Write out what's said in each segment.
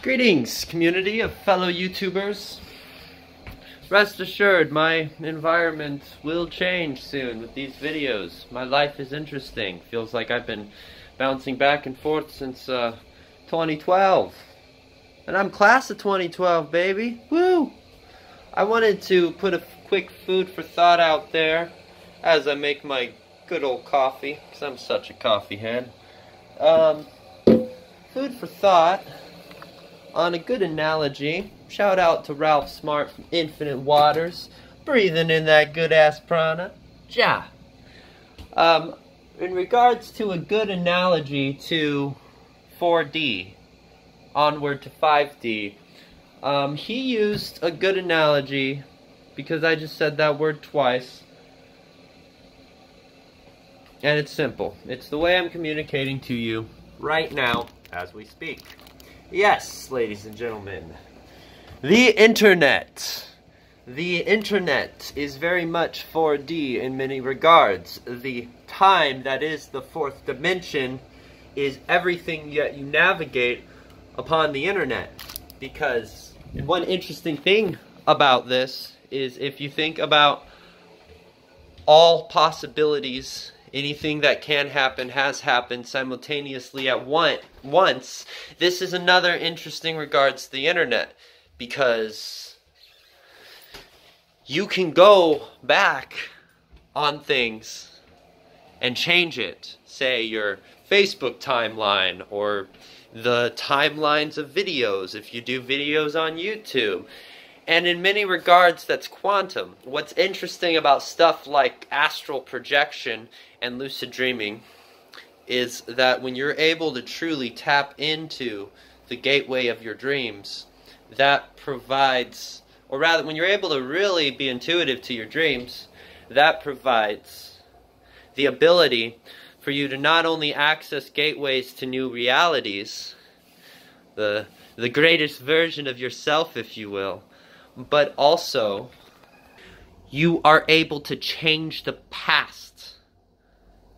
Greetings, community of fellow YouTubers. Rest assured, my environment will change soon with these videos. My life is interesting. Feels like I've been bouncing back and forth since 2012. And I'm class of 2012, baby. Woo! I wanted to put a quick food for thought out there as I make my good old coffee, because I'm such a coffee head. Food for thought on a good analogy. Shout out to Ralph Smart from Infinite Waters, breathing in that good ass prana. Ja. In regards to a good analogy to 4D, onward to 5D, he used a good analogy because I just said that word twice. And it's simple. It's the way I'm communicating to you right now as we speak. Yes, ladies and gentlemen, the internet. The internet is very much 4D in many regards. The time that is the fourth dimension is everything that you navigate upon the internet. Because one interesting thing about this is if you think about all possibilities, anything that can happen has happened simultaneously at once. This is another interesting regards to the internet, because you can go back on things and change it. Say your Facebook timeline or the timelines of videos if you do videos on YouTube. And in many regards, that's quantum. What's interesting about stuff like astral projection and lucid dreaming is that when you're able to truly tap into the gateway of your dreams, that provides, or rather, when you're able to really be intuitive to your dreams, that provides the ability for you to not only access gateways to new realities, the greatest version of yourself, if you will, but also you are able to change the past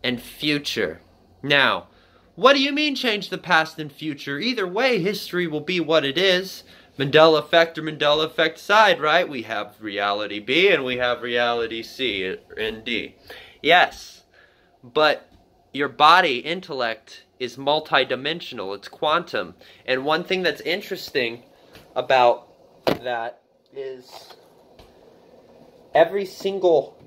and future. Now, what do you mean change the past and future? Either way, history will be what it is. Mandela effect or Mandela effect side, right? We have reality B and we have reality C and D. Yes, but your body, intellect, is multidimensional. It's quantum. And one thing that's interesting about that is every single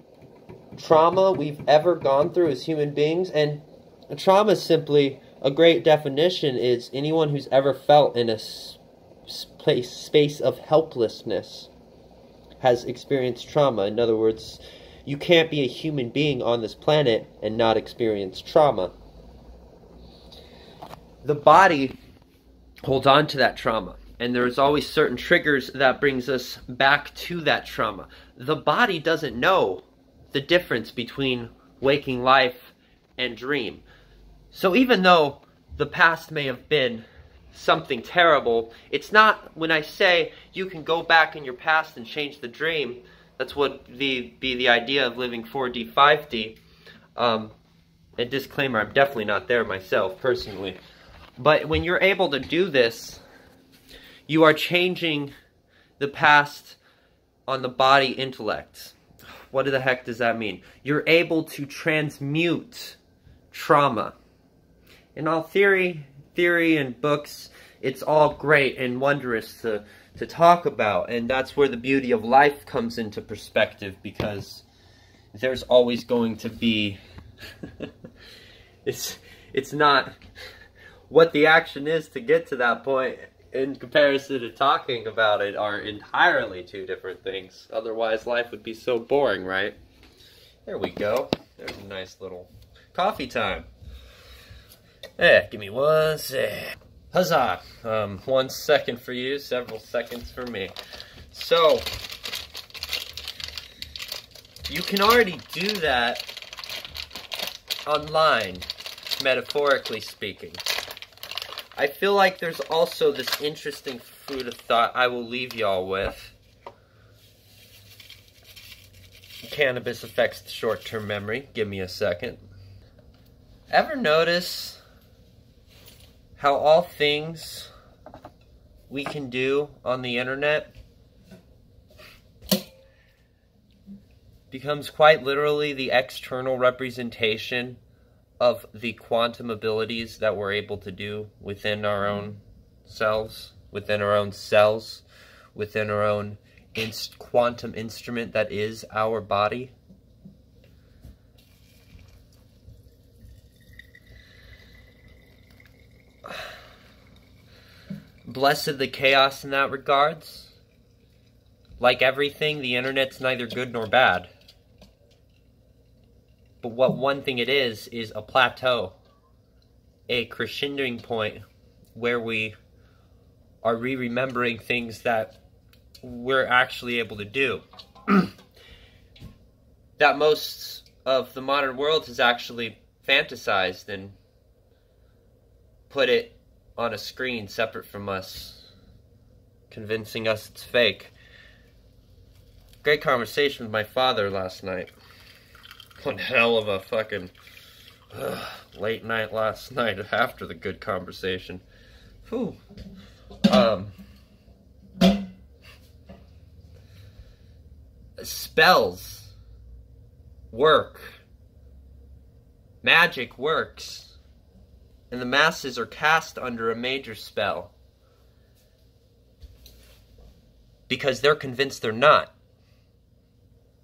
trauma we've ever gone through as human beings, and trauma is simply, a great definition is anyone who's ever felt in a space of helplessness has experienced trauma. In other words, you can't be a human being on this planet and not experience trauma. The body holds on to that trauma, and there's always certain triggers that brings us back to that trauma. The body doesn't know the difference between waking life and dream. So even though the past may have been something terrible, it's not, when I say you can go back in your past and change the dream, that's what be the idea of living 4D, 5D. A disclaimer, I'm definitely not there myself, personally. But when you're able to do this, you are changing the past on the body intellect. What the heck does that mean? You're able to transmute trauma. In all theory and books, it's all great and wondrous to talk about. And that's where the beauty of life comes into perspective, because there's always going to be... it's not what the action is to get to that point in comparison to talking about it are entirely two different things. Otherwise, life would be so boring, right? There we go. There's a nice little coffee time. Give me 1 sec. Huzzah! 1 second for you, several seconds for me. So, you can already do that online, metaphorically speaking. I feel like there's also this interesting food of thought I will leave y'all with. Cannabis affects short-term memory. Give me a second. Ever notice how all things we can do on the internet becomes quite literally the external representation of the quantum abilities that we're able to do within our own selves, within our own cells, within our own quantum instrument that is our body. Blessed the chaos in that regards. Like everything, the internet's neither good nor bad. But what one thing it is a plateau, a crescendoing point where we are remembering things that we're actually able to do. That most of the modern world has actually fantasized and put it on a screen separate from us, convincing us it's fake. Great conversation with my father last night. One hell of a fucking late night last night after the good conversation. Whew. Spells work. Magic works. And the masses are cast under a major spell. Because they're convinced they're not.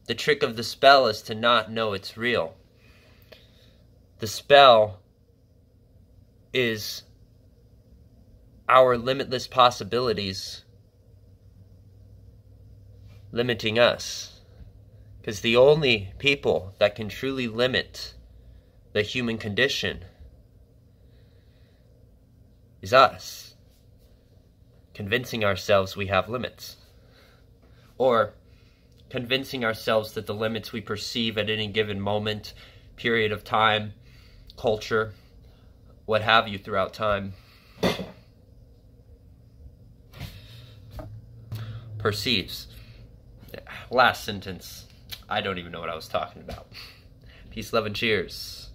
The trick of the spell is to not know it's real. The spell is our limitless possibilities limiting us. Because the only people that can truly limit the human condition is us. Convincing ourselves we have limits. Or convincing ourselves that the limits we perceive at any given moment, period of time, culture, what have you throughout time, perceives. Last sentence. I don't even know what I was talking about. Peace, love, and cheers.